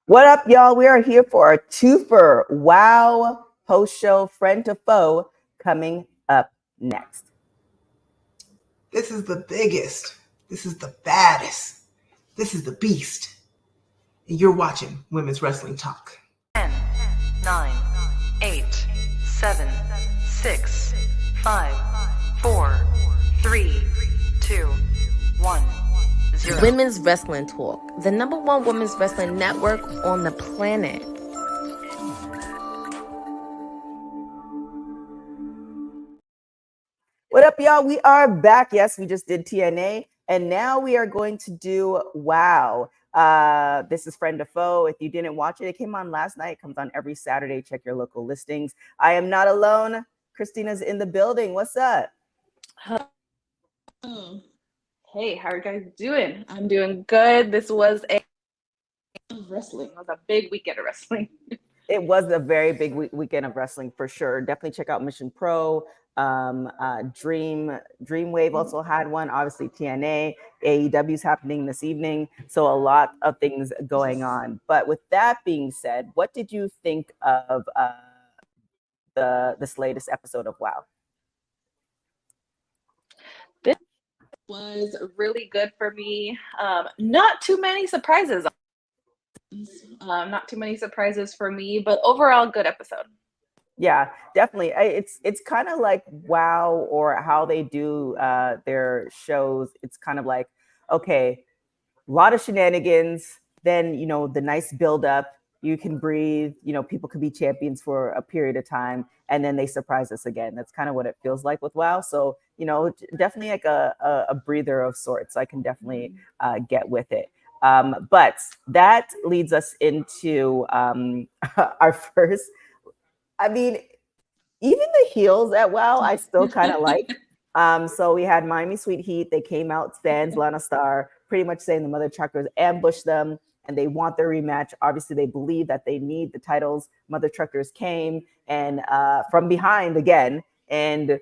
What up, y'all? We are here for a twofer wow post show friend to foe coming up next. This is the biggest. This is the baddest. This is the beast. And you're watching Women's Wrestling Talk. 10, 9, 8, 7, 6, 5, 4, 3, 2, 1. Women's Wrestling Talk, the #1 women's wrestling network on the planet. What up, y'all? We are back. Yes, we just did TNA, and now we are going to do wow. This is Friend to Foe. If you didn't watch it, it came on last night. It comes on every Saturday. Check your local listings. I am not alone. Christina's in the building. What's up? Oh. Hey, how are you guys doing? I'm doing good. This was a wrestling. It was a big weekend of wrestling. It was a very big weekend of wrestling for sure. Definitely check out Mission Pro. Dreamwave also had one. Obviously, TNA, AEW's happening this evening. So a lot of things going on. But with that being said, what did you think of this latest episode of WoW? Was really good for me. Not too many surprises. Not too many surprises for me, but overall good episode. Yeah, definitely. It's kind of like WoW or how they do their shows. It's kind of like, okay, a lot of shenanigans, then, the nice build up, you can breathe, people can be champions for a period of time, and then they surprise us again. That's kind of what it feels like with WoW. So, definitely like a breather of sorts. I can definitely get with it. But that leads us into our first, even the heels at WoW, I still kind of like. So we had Miami Sweet Heat. They came out, Stans, Lana Star, pretty much saying the Mother Truckers ambushed them and they want their rematch. Obviously, they believe that they need the titles. Mother Truckers came and from behind again and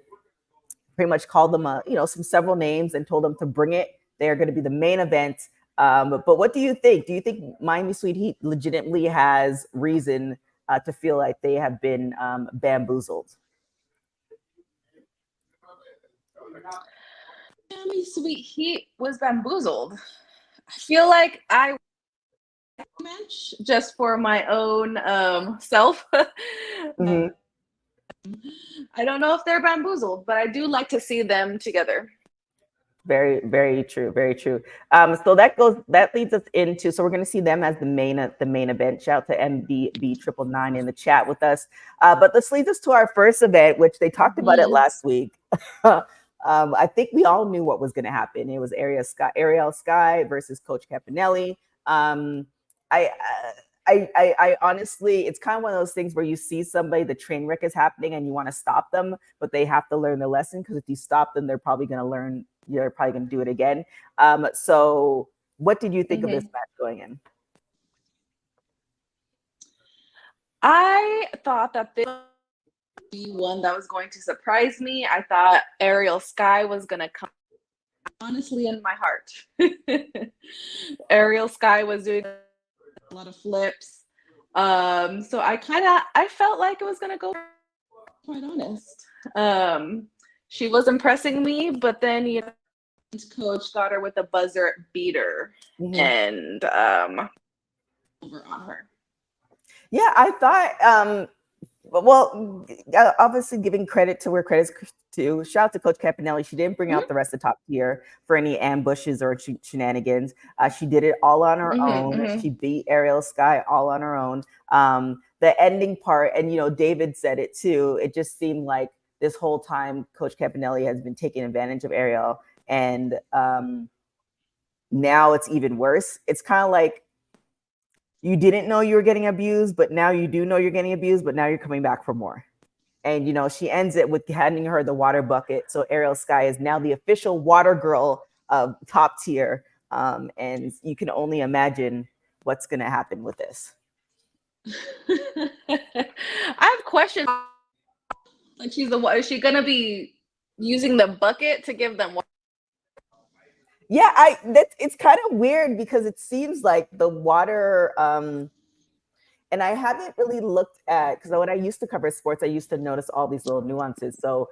pretty much called them, some several names and told them to bring it. They're going to be the main event. But what do you think? Do you think Miami Sweet Heat legitimately has reason to feel like they have been bamboozled? Miami Sweet Heat was bamboozled. I feel like I match just for my own self. Mm-hmm. I don't know if they're bamboozled, but I do like to see them together. Very, very true. Very true. So that leads us into, so we're going to see them as the main event. Shout out to MBB999 in the chat with us. But this leads us to our first event, which they talked about it last week. I think we all knew what was going to happen. It was Ariel Sky versus Coach Campanelli. I honestly, it's kind of one of those things where you see somebody, the train wreck is happening and you want to stop them, but they have to learn the lesson, because if you stop them, they're probably going to learn, you're probably going to do it again. So what did you think of this match going in? I thought that this would be one that was going to surprise me. I thought Ariel Sky was going to come, honestly, in my heart. Ariel Sky was doing a lot of flips. So I felt like it was going to go, quite honest. She was impressing me, but then, coach got her with a buzzer beater and over on her. Yeah, I thought, obviously giving credit to where credit's due. Shout out to Coach Campanelli. She didn't bring out the rest of top tier for any ambushes or shenanigans. She did it all on her own. She beat Ariel Sky all on her own. The ending part, and David said it too, it just seemed like this whole time Coach Campanelli has been taking advantage of Ariel, and now it's even worse. It's kind of like you didn't know you were getting abused, but now you do know you're getting abused, but now you're coming back for more. And, she ends it with handing her the water bucket. So Ariel Sky is now the official water girl of top tier. And you can only imagine what's going to happen with this. I have questions. Like, is she going to be using the bucket to give them water? Yeah, it's kind of weird because it seems like the water and I haven't really looked at, because when I used to cover sports, I used to notice all these little nuances. So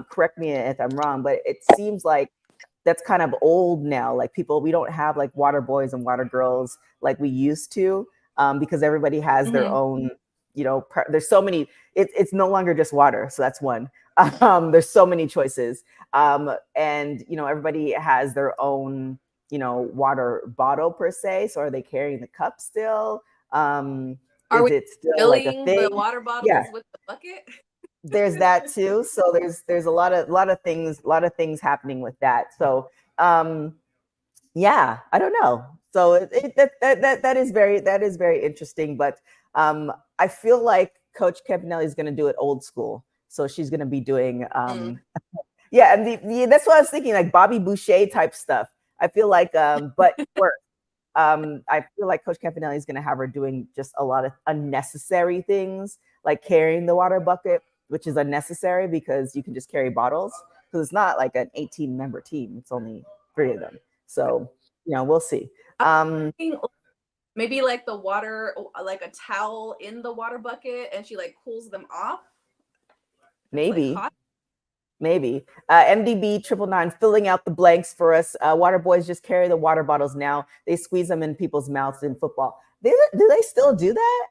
correct me if I'm wrong, but it seems like that's kind of old now. Like we don't have like water boys and water girls like we used to, because everybody has their own, there's so many, it's no longer just water. So that's one. There's so many choices. And, everybody has their own, water bottle per se. So are they carrying the cup still? Are is we it still filling like a thing? the water bottles with the bucket? There's that too. So there's a lot of things happening with that. So yeah, I don't know. So that is very interesting. But I feel like Coach Campanelli is going to do it old school. So she's going to be doing yeah, and that's what I was thinking, like Bobby Boucher type stuff. I feel like but worse. I feel like Coach Campanelli is going to have her doing just a lot of unnecessary things, like carrying the water bucket, which is unnecessary because you can just carry bottles, because it's not like an 18-member team. It's only 3 of them. So, we'll see. Maybe like the water, like a towel in the water bucket, and she like cools them off. Maybe. Like Maybe. MDB 999 filling out the blanks for us. Water boys just carry the water bottles now. They squeeze them in people's mouths in football. Do they still do that?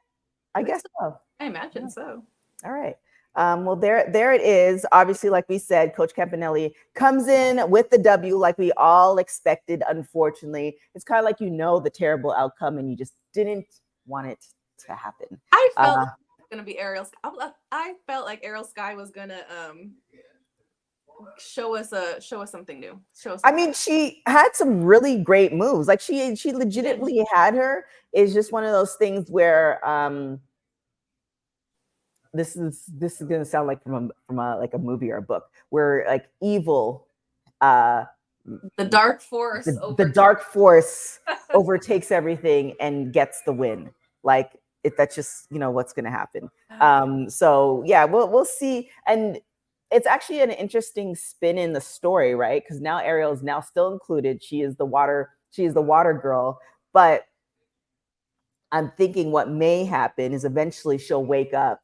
I guess so. I imagine so. All right. Well, there it is. Obviously, like we said, Coach Campanelli comes in with the W like we all expected. Unfortunately, it's kind of like the terrible outcome and you just didn't want it to happen. I felt like it was gonna be Ariel. I felt like Ariel Sky was gonna show us something new. I mean, she had some really great moves. Like she legitimately had her. It's just one of those things where this is gonna sound like from a like a movie or a book, where like evil, the dark force, the dark force overtakes everything and gets the win. Like that's just what's gonna happen. So yeah, we'll see. And it's actually an interesting spin in the story, right? Because now Ariel is now still included. She is the water girl. But I'm thinking what may happen is eventually she'll wake up,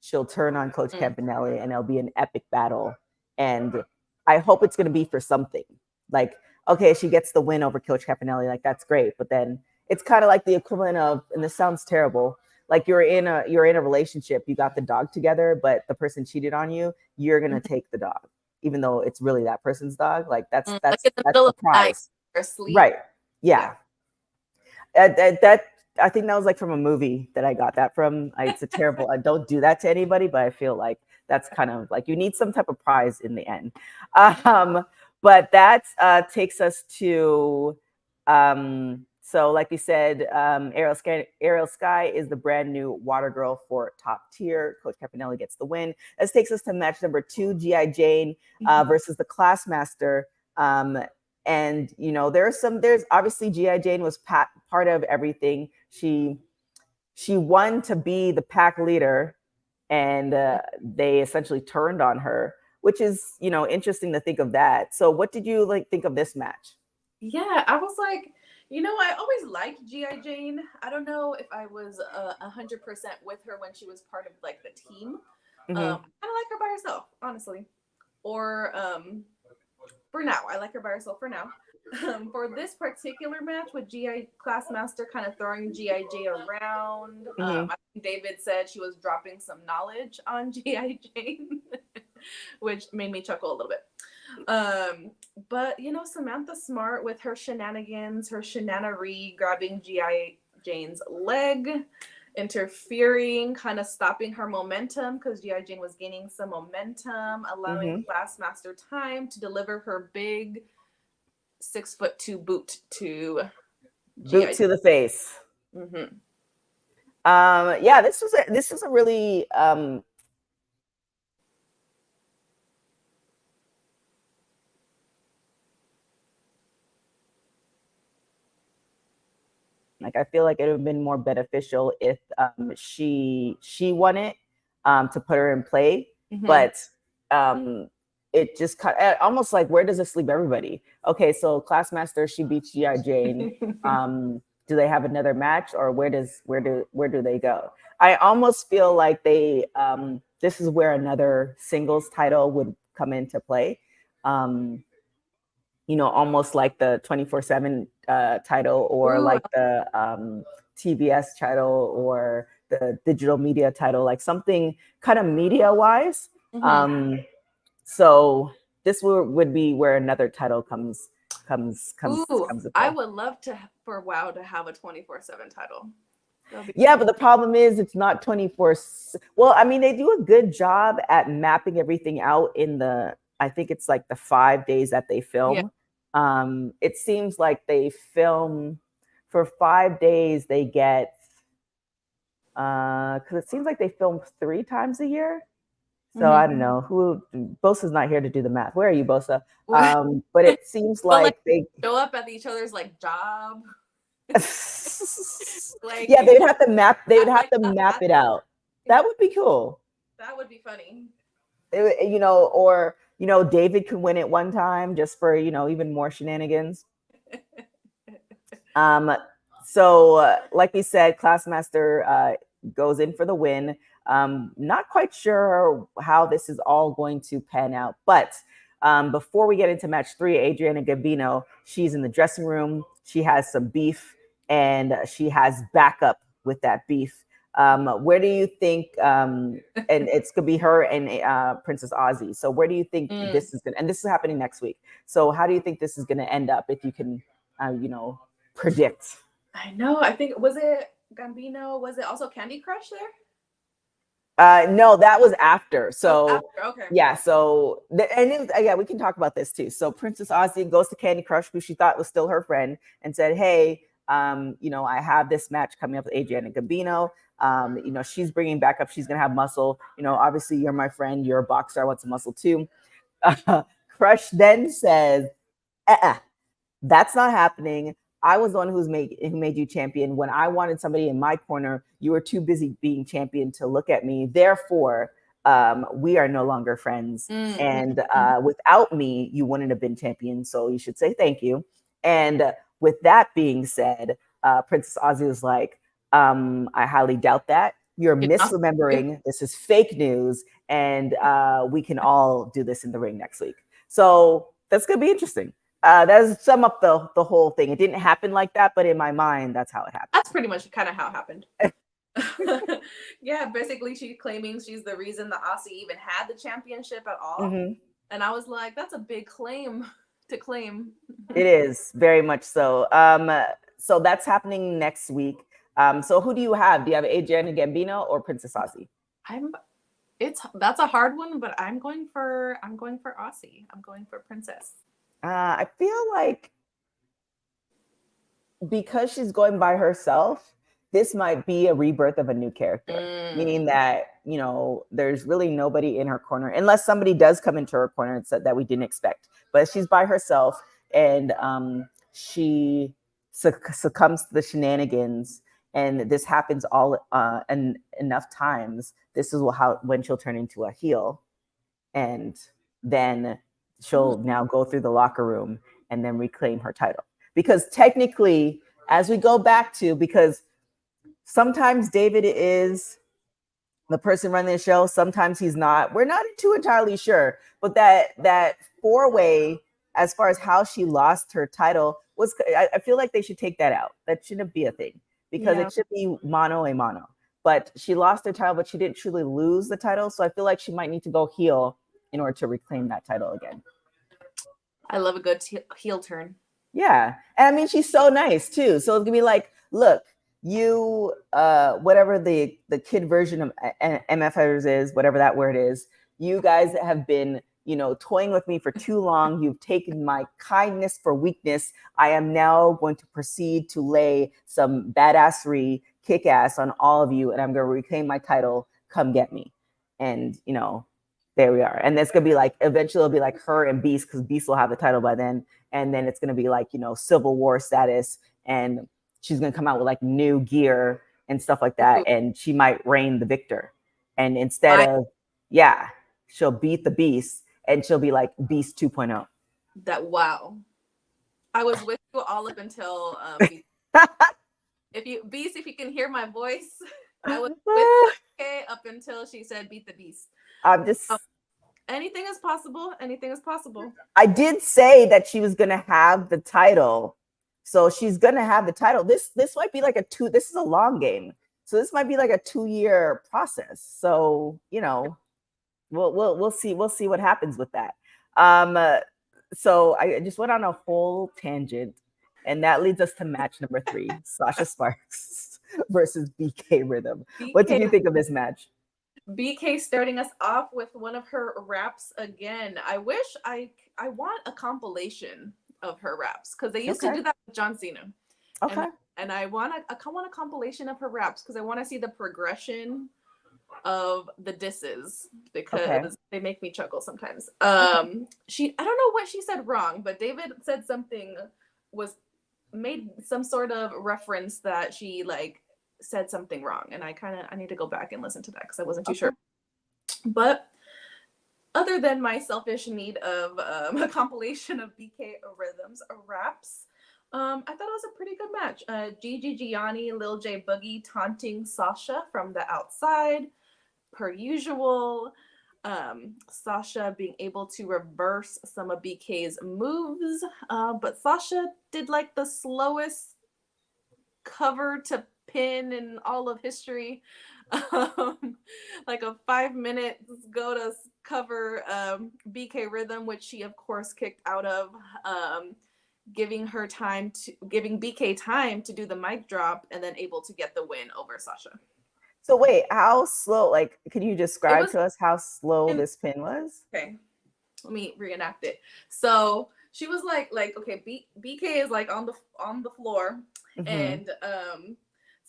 she'll turn on Coach Campanelli, and it'll be an epic battle. And I hope it's going to be for something. Like, okay, she gets the win over Coach Campanelli. Like, that's great. But then it's kind of like the equivalent of, and this sounds terrible, like you're in a relationship, you got the dog together, but the person cheated on you, you're gonna take the dog, even though it's really that person's dog. Like that's the prize, right? Yeah. That I think that was like from a movie that I got that from. It's a terrible. I don't do that to anybody, but I feel like that's kind of like you need some type of prize in the end. But that takes us to. So like you said, Ariel Sky is the brand new water girl for Top Tier. Coach Campanelli gets the win. This takes us to match number 2, G.I. Jane versus the Classmaster. And, there's obviously G.I. Jane was part of everything. She won to be the pack leader, and they essentially turned on her, which is, interesting to think of that. So what did you think of this match? Yeah, I was like, I always liked G.I. Jane. I don't know if I was 100% with her when she was part of like the team. I kind of like her by herself, honestly. Or for now, I like her by herself for now. For this particular match with G.I. Classmaster kind of throwing G.I. Jane around, I think David said she was dropping some knowledge on G.I. Jane, which made me chuckle a little bit. But Samantha Smart with her shenanigans, her shenanery, grabbing G.I. Jane's leg, interfering, kind of stopping her momentum because G.I. Jane was gaining some momentum, allowing Classmaster time to deliver her big 6'2" boot to the face. Yeah, this was a really like I feel like it would have been more beneficial if she won it to put her in play, but it just almost like, where does this leave everybody? Okay, so Classmaster, she beats G.I. Jane. do they have another match, or where do they go? I almost feel like they this is where another singles title would come into play. Almost like the 24/7 title, or like the TBS title, or the digital media title, like something kind of media wise. So this would be where another title comes. I would love for WoW to have a 24/7 title. Yeah, but the problem is it's not 24. Well, I mean, they do a good job at mapping everything out in I think it's like the 5 days that they film. Yeah. It seems like they film for 5 days. They get, because it seems like they film 3 times a year. So I don't know Bosa's not here to do the math. Where are you, Bosa? But it seems like they show up at each other's like job. Like, yeah, they would have to map. They would have to map it out. That would be cool. That would be funny. Or David could win it one time just for even more shenanigans. So like we said, Classmaster goes in for the win. Not quite sure how this is all going to pan out, but before we get into match 3, Adriana Gambino, she's in the dressing room. She has some beef, and she has backup with that beef. Where do you think, and it's going to be her and Princess Aussie. So where do you think this is going to, and this is happening next week. So how do you think this is going to end up, if you can, predict? I know. I think, was it Gambino? Was it also Kandi Krush there? No, that was after. So okay. Yeah, so we can talk about this too. So Princess Aussie goes to Kandi Krush, who she thought was still her friend, and said, "Hey, I have this match coming up with Adriana Gambino. She's bringing back up. She's gonna have muscle. Obviously you're my friend. You're a boxer. I want some muscle too." Krush then says, "That's not happening. I was the one who made you champion. When I wanted somebody in my corner, you were too busy being champion to look at me. Therefore, we are no longer friends. And without me, you wouldn't have been champion. So you should say thank you." And with that being said, Princess Aussie was like, "I highly doubt that. You're misremembering. This is fake news. And we can all do this in the ring next week." So that's going to be interesting. That's sum up the whole thing. It didn't happen like that, but in my mind, that's how it happened. That's pretty much kind of how it happened. Yeah, basically she's claiming she's the reason the Aussie even had the championship at all. And I was like, that's a big claim to claim. It is, very much so. So that's happening next week. So who do you have? Do you have Adriana Gambino or Princess Aussie? That's a hard one, but I'm going for Aussie. I'm going for Princess. I feel like because she's going by herself, this might be a rebirth of a new character, meaning that, there's really nobody in her corner, unless somebody does come into her corner and said that we didn't expect. But she's by herself, and she succumbs to the shenanigans, and this happens all and enough times. This is when she'll turn into a heel, and then she'll now go through the locker room and then reclaim her title. Because technically, as we go back to, because sometimes David is the person running the show, sometimes he's not. We're not too entirely sure. But that 4-way, as far as how she lost her title, I feel like they should take that out. That shouldn't be a thing, because it should be mano a mano. But she lost her title, but she didn't truly lose the title. So I feel like she might need to go heel in order to reclaim that title again. I love a good heel turn. Yeah. And I mean, she's so nice too. So it's gonna be like, look, you, whatever the kid version of MFers is, whatever that word is, you guys have been, toying with me for too long. You've taken my kindness for weakness. I am now going to proceed to lay some badassery, kick ass on all of you. And I'm going to reclaim my title. Come get me. And, there we are. And it's going to be like, eventually it'll be like her and Beast, because Beast will have the title by then. And then it's going to be like, Civil War status. And she's going to come out with like new gear and stuff like that. And she might reign the victor. And instead of, she'll beat the Beast, and she'll be like Beast 2.0. Wow. I was with you all up until if you can hear my voice, I was with BK up until she said beat the beast. I'm just. Anything is possible. Anything is possible. I did say that she was gonna have the title, so she's gonna have the title. This might be like this is a long game, so this might be like a 2-year process. So we'll see what happens with that. So I just went on a whole tangent, and that leads us to match number 3: Sasha Sparks versus BK Rhythm. What did you think of this match? BK starting us off with one of her raps again. I wish I want a compilation of her raps, because they used to do that with John Cena. Okay. And I want a compilation of her raps, because I want to see the progression of the disses, because they make me chuckle sometimes. I don't know what she said wrong, but David said something, made some sort of reference that she like said something wrong, and I need to go back and listen to that, because I wasn't too sure. But other than my selfish need of a compilation of BK rhythms raps, I thought it was a pretty good match. Gigi Gianni, Lil J Boogie taunting Sasha from the outside, per usual. Sasha being able to reverse some of BK's moves, but Sasha did like the slowest cover to pin in all of history. Like a 5 minutes go to cover BK Rhythm, which she of course kicked out of, giving BK time to do the mic drop, and then able to get the win over Sasha. So wait, how slow? Like, can you describe to us how slow this pin was? Okay, let me reenact it. So she was like okay, BK is like on the floor, and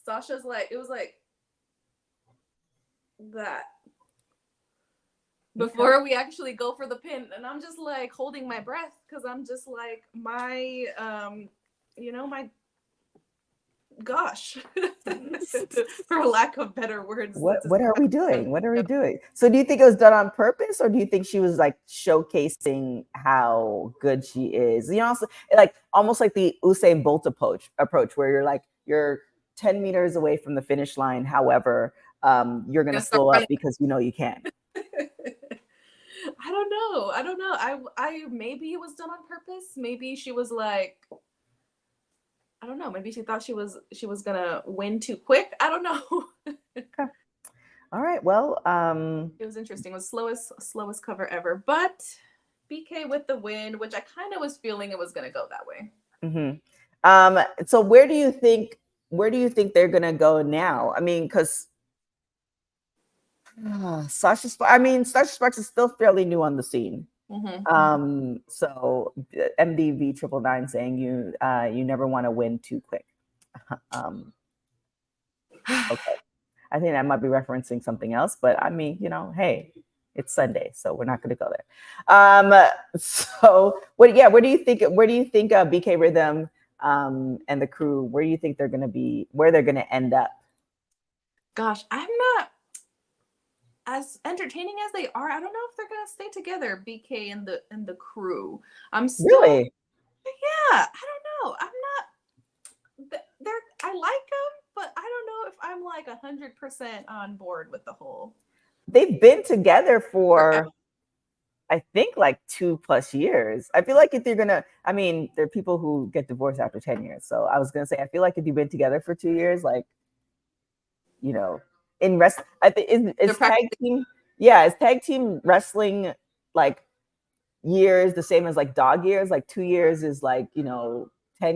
Sasha's like, it was like that before we actually go for the pin, and I'm just like holding my breath, because I'm just like, my my gosh, for lack of better words. What are we doing? What are we doing? So do you think it was done on purpose, or do you think she was like showcasing how good she is? Also, like almost like the Usain Bolt approach, where you're 10 meters away from the finish line. However, you're gonna slow up because you can. I don't know. I maybe it was done on purpose. Maybe she was like, I don't know. Maybe she thought she was gonna win too quick. I don't know. Okay. All right. Well, it was interesting. It was slowest cover ever, but BK with the win, which I kind of was feeling it was gonna go that way. Mm-hmm. So where do you think they're gonna go now? I mean, because Sasha Sparks is still fairly new on the scene. So MDV 999 saying you never want to win too quick. Okay, I think that might be referencing something else, but I mean, hey, it's Sunday, so we're not going to go there. So where do you think BK Rhythm and the crew, where do you think they're going to be, where they're going to end up? Gosh, I'm not as entertaining as they are. I don't know if they're gonna stay together, BK and the crew. I'm still really, yeah. I don't know. I'm not. I like them, but I don't know if I'm like 100% on board with the whole. They've been together for, I think, like 2+ years. I feel like if you're gonna, I mean, there are people who get divorced after 10 years. So I was gonna say, I feel like if you've been together for 2 years, like, in wrestling, I think is tag team. Yeah, is tag team wrestling like years the same as like dog years? Like 2 years is like 10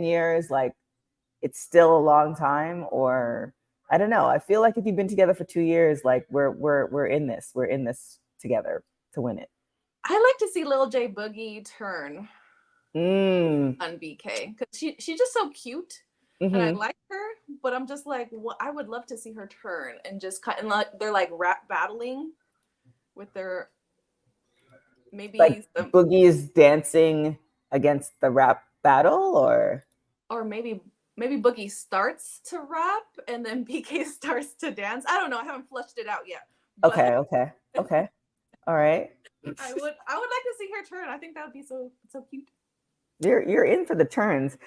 years. Like it's still a long time, or I don't know. I feel like if you've been together for 2 years, like we're in this. We're in this together to win it. I like to see Lil J Boogie turn on BK, because she's just so cute. And I like her, but I'm just like, I would love to see her turn and just cut, and like they're like rap battling with their maybe like Boogie is dancing against the rap battle, or maybe Boogie starts to rap and then BK starts to dance. I don't know. I haven't fleshed it out yet. Okay. All right. I would like to see her turn. I think that would be so cute. You're in for the turns.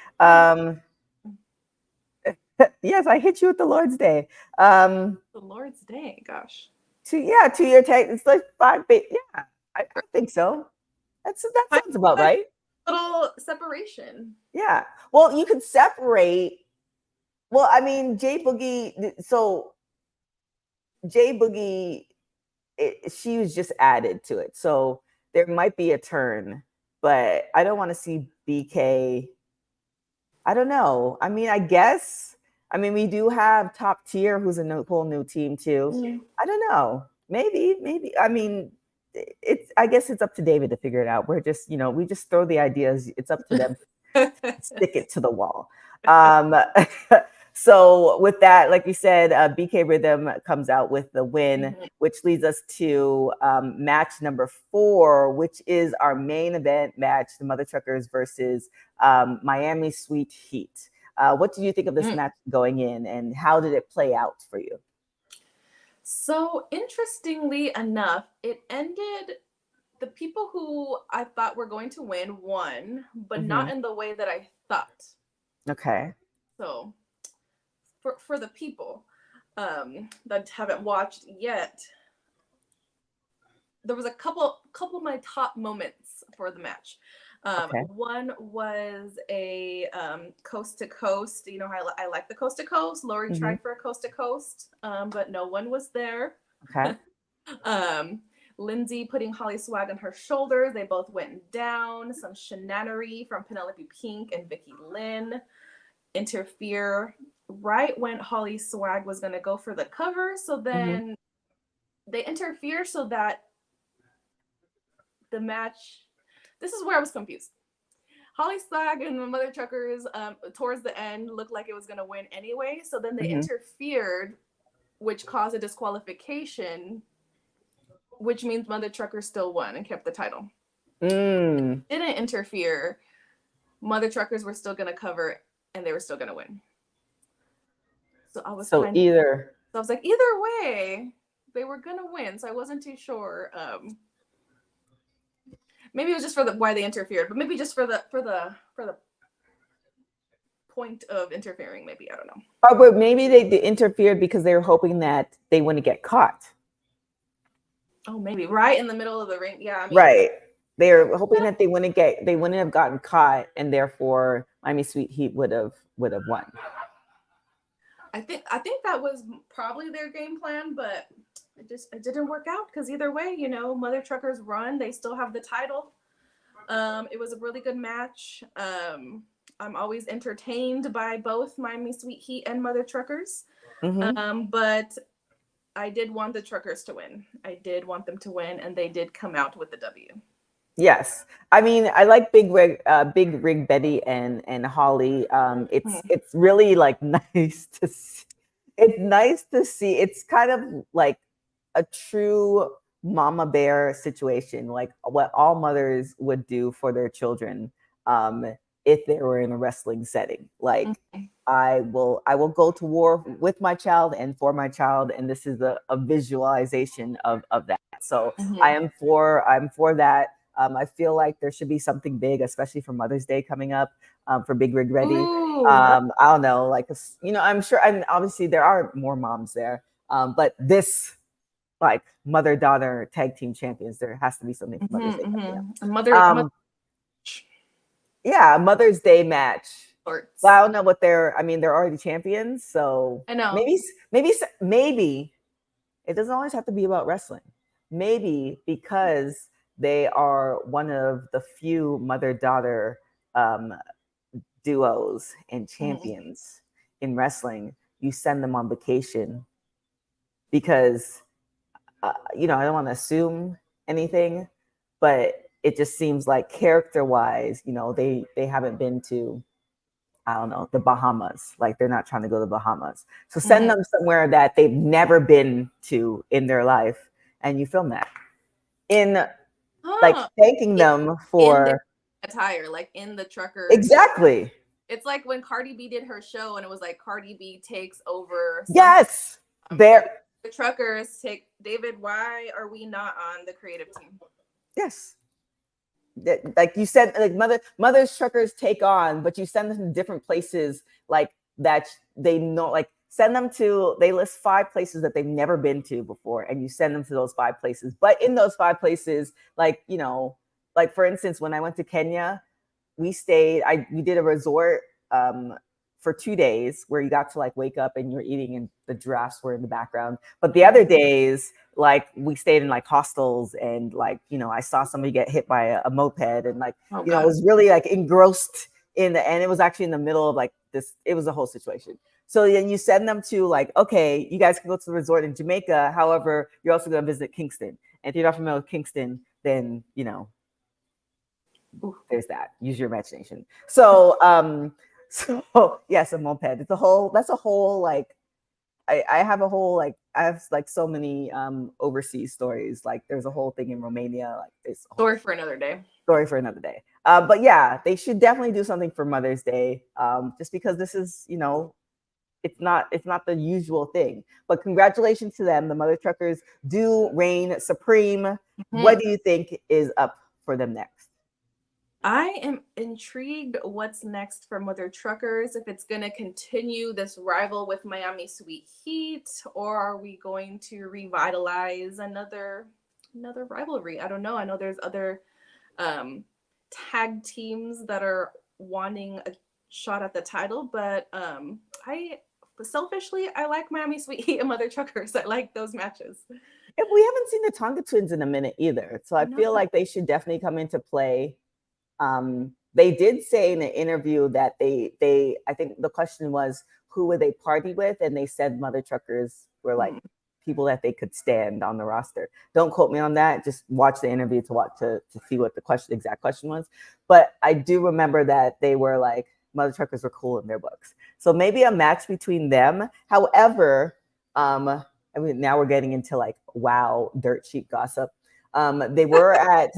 Yes, I hit you with the Lord's Day. The Lord's Day, gosh. 2-year tag. It's like 5. Yeah, I think so. That sounds about right. Little separation. Yeah. Well, you could separate. Well, I mean, J Boogie. So J Boogie, she was just added to it, so there might be a turn, but I don't want to see BK. I don't know. I mean, I guess. I mean, we do have Top Tier, who's a whole new team too. Mm-hmm. I don't know. Maybe. I mean, I guess it's up to David to figure it out. We're just, we just throw the ideas. It's up to them to stick it to the wall. So with that, like you said, BK Rhythm comes out with the win, which leads us to match number 4, which is our main event match, the Mother Truckers versus Miami Sweet Heat. What did you think of this match going in, and how did it play out for you? So interestingly enough, it ended, the people who I thought were going to won, but not in the way that I thought. Okay. So for the people that haven't watched yet, there was a couple of my top moments for the match. One was a coast to coast. You know how I like the coast to coast. Laurie tried for a coast to coast, but no one was there. Okay. Lindsey putting Holly Swag on her shoulders. They both went down. Some shenanery from Penelope Pink and Vicky Lynn interfere right when Holly Swag was going to go for the cover. So then they interfere so that the match, this is where I was confused. Holly Swag and the Mother Truckers towards the end looked like it was going to win anyway. So then they interfered, which caused a disqualification, which means Mother Truckers still won and kept the title. Didn't interfere. Mother Truckers were still going to cover and they were still going to win. So I was either way, they were going to win. So I wasn't too sure. Maybe it was just for why they interfered, but maybe just for the point of interfering. Maybe, I don't know. Oh, but maybe they interfered because they were hoping that they wouldn't get caught. Oh, maybe right in the middle of the ring. Yeah, I mean, right. They were hoping that they wouldn't have gotten caught, and therefore Miami Sweet Heat would have won. I think that was probably their game plan, but it didn't work out because either way, Mother Truckers run. They still have the title. It was a really good match. I'm always entertained by both Miami Sweet Heat and Mother Truckers. But I did want the Truckers to win. I did want them to win, and they did come out with the W. Yes, I mean, I like Big Rig Betty and Holly. It's really like nice to see. It's nice to see. It's kind of like a true mama bear situation, like what all mothers would do for their children if they were in a wrestling setting. Like I will go to war with my child and for my child, and this is a visualization of that. So I'm for that. I feel like there should be something big, especially for Mother's Day coming up, for Big Rig Ready. I don't know, like, I'm sure, and obviously there are more moms there, but this, like, mother-daughter tag team champions, there has to be something for Mother's Day coming up. Yeah, Mother's Day match. But I don't know what they're already champions, so I know. Maybe it doesn't always have to be about wrestling. Maybe because they are one of the few mother-daughter duos and champions in wrestling, you send them on vacation because, I don't want to assume anything, but it just seems like character-wise, they haven't been to, I don't know, the Bahamas. Like, they're not trying to go to the Bahamas. So send them somewhere that they've never been to in their life, and you film that. Like thanking them for in attire, like in the trucker. Exactly. It's like when Cardi B did her show, and it was like Cardi B takes over. Yes, the truckers take. David, why are we not on the creative team? Yes, like you said, like Mother's Truckers take on, but you send them to different places, like that they know, like they list 5 places that they've never been to before, and you send them to those 5 places. But in those 5 places, like, you know, like for instance, when I went to Kenya, we did a resort for 2 days where you got to like wake up and you're eating and the giraffes were in the background. But the other days, like we stayed in like hostels, and like, you know, I saw somebody get hit by a moped, and like, you know, I was really like engrossed and it was actually in the middle of like this, it was a whole situation. So then you send them to like, okay, you guys can go to the resort in Jamaica. However, you're also going to visit Kingston. And if you're not familiar with Kingston, then, you know, there's that. Use your imagination. So, yes, a moped. That's a whole like, I have like so many overseas stories. Like there's a whole thing in Romania. Like it's story for another day. But yeah, they should definitely do something for Mother's Day. Just because this is, you know, it's not the usual thing. But congratulations to them. The Mother Truckers do reign supreme. Mm-hmm. What do you think is up for them next? I am intrigued what's next for Mother Truckers, if it's going to continue this rival with Miami Sweet Heat, or are we going to revitalize another rivalry? I don't know. I know there's other tag teams that are wanting a shot at the title, but selfishly, I like Miami Sweet Heat and Mother Truckers. I like those matches. And we haven't seen the Tonga Twins in a minute either, so I feel like they should definitely come into play. They did say in an interview that they I think the question was, who would they party with? And they said Mother Truckers were like people that they could stand on the roster. Don't quote me on that. Just watch the interview to see what the exact question was. But I do remember that they were like, Mother Truckers were cool in their books. So maybe a match between them. However, I mean, now we're getting into like, wow, dirt sheet gossip. They were at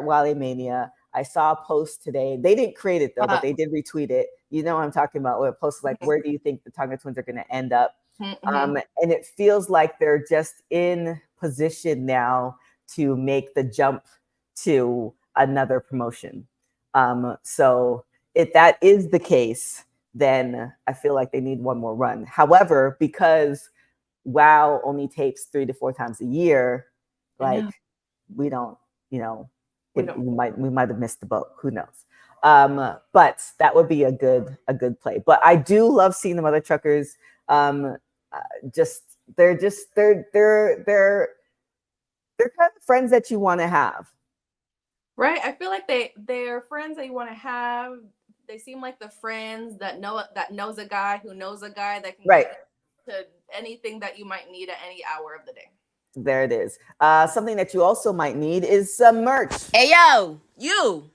Wale Mania. I saw a post today. They didn't create it though, but they did retweet it. You know what I'm talking about? Where a post like, where do you think the Tonga Twins are going to end up? And it feels like they're just in position now to make the jump to another promotion. So if that is the case, then I feel like they need one more run. However, because WoW only tapes 3 to 4 times a year, like we don't, you know, we might have missed the boat. Who knows? But that would be a good play. But I do love seeing the Mother Truckers. They're kind of friends that you want to have. Right. I feel like they're friends that you want to have. They seem like the friends that knows a guy who knows a guy that can get to anything that you might need at any hour of the day. There it is. Something that you also might need is some merch. Hey, yo, you.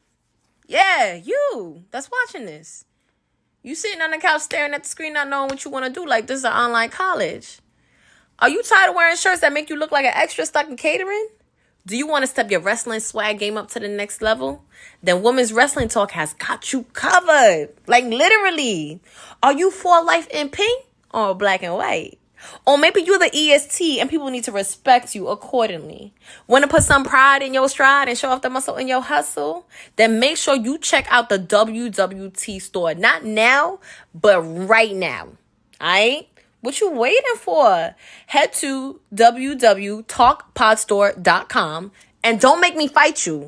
Yeah, you that's watching this. You sitting on the couch staring at the screen not knowing what you want to do, like this is an online college. Are you tired of wearing shirts that make you look like an extra stuck in catering? Do you want to step your wrestling swag game up to the next level? Then Women's Wrestling Talk has got you covered. Like literally. Are you for life in pink or black and white? Or maybe you're the EST and people need to respect you accordingly. Want to put some pride in your stride and show off the muscle in your hustle? Then make sure you check out the WWT store. Not now, but right now. Alright? What you waiting for? Head to www.talkpodstore.com and don't make me fight you.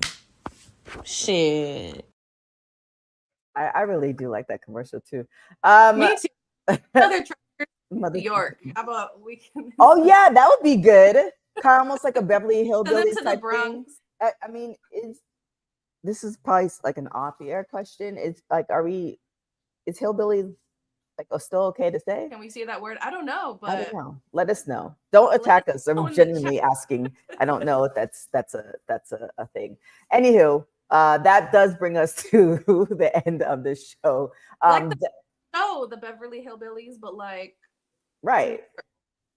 Shit. I really do like that commercial too. Me too. New York. How about we can? Oh yeah, that would be good. Kind of almost like a Beverly Hillbillies type thing. I mean, this is probably like an off-the-air question. It's like, is hillbillies like still okay to say? Can we say that word? I don't know, but I don't know. Let us know. Don't attack us. I'm genuinely asking. I don't know if that's a thing. Anywho, that does bring us to the end of the show. The Beverly Hillbillies, but like. Right.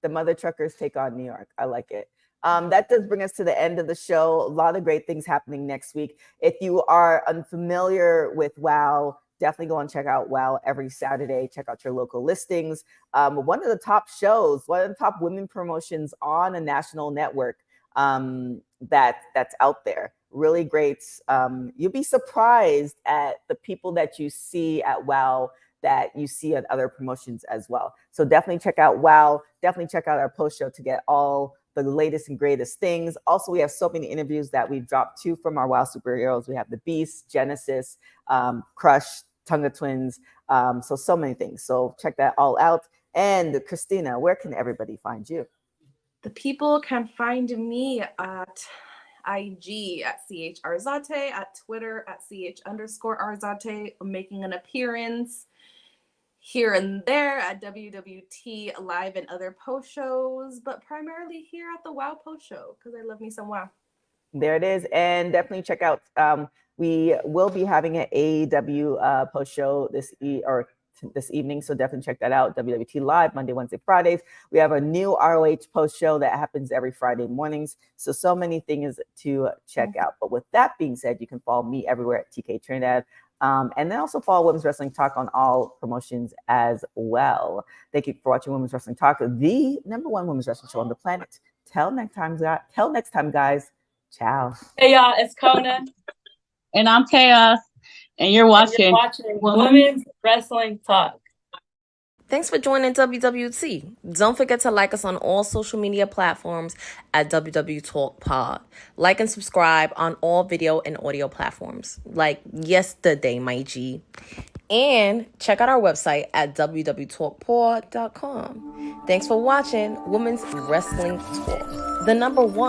The Mother Truckers take on New York. I like it. That does bring us to the end of the show. A lot of great things happening next week. If you are unfamiliar with WoW, definitely go and check out WoW every Saturday. Check out your local listings. One of the top shows, one of the top women promotions on a national network that's out there. really great. You'll be surprised at the people that you see at WOW that you see at other promotions as well. So definitely check out WOW. Definitely check out our post show to get all the latest and greatest things. Also, we have so many interviews that we've dropped too from our WOW superheroes. We have the Beast, Genesis, Crush, Tonga Twins. So many things. So check that all out. And Christina, where can everybody find you? The people can find me at IG at CH Arzate, at Twitter at CH_Arzate. I'm making an appearance here and there at WWT Live and other post shows, but primarily here at the WOW post show because I love me some WOW. There it is. And definitely check out, we will be having an AEW post show this evening. So definitely check that out. WWT Live, Monday, Wednesday, Fridays. We have a new ROH post show that happens every Friday mornings. So many things to check out. But with that being said, you can follow me everywhere at TK Trinidad. And then also follow Women's Wrestling Talk on all promotions as well. Thank you for watching Women's Wrestling Talk, the #1 women's wrestling show on the planet. Till next time, guys. Ciao. Hey, y'all, it's Kona. And I'm Chaos. And you're watching Women's Wrestling Talk. Thanks for joining WWT. Don't forget to like us on all social media platforms at WW Talk Pod. Like and subscribe on all video and audio platforms, like yesterday, my G. And check out our website at www.talkpod.com. Thanks for watching Women's Wrestling Talk, the #1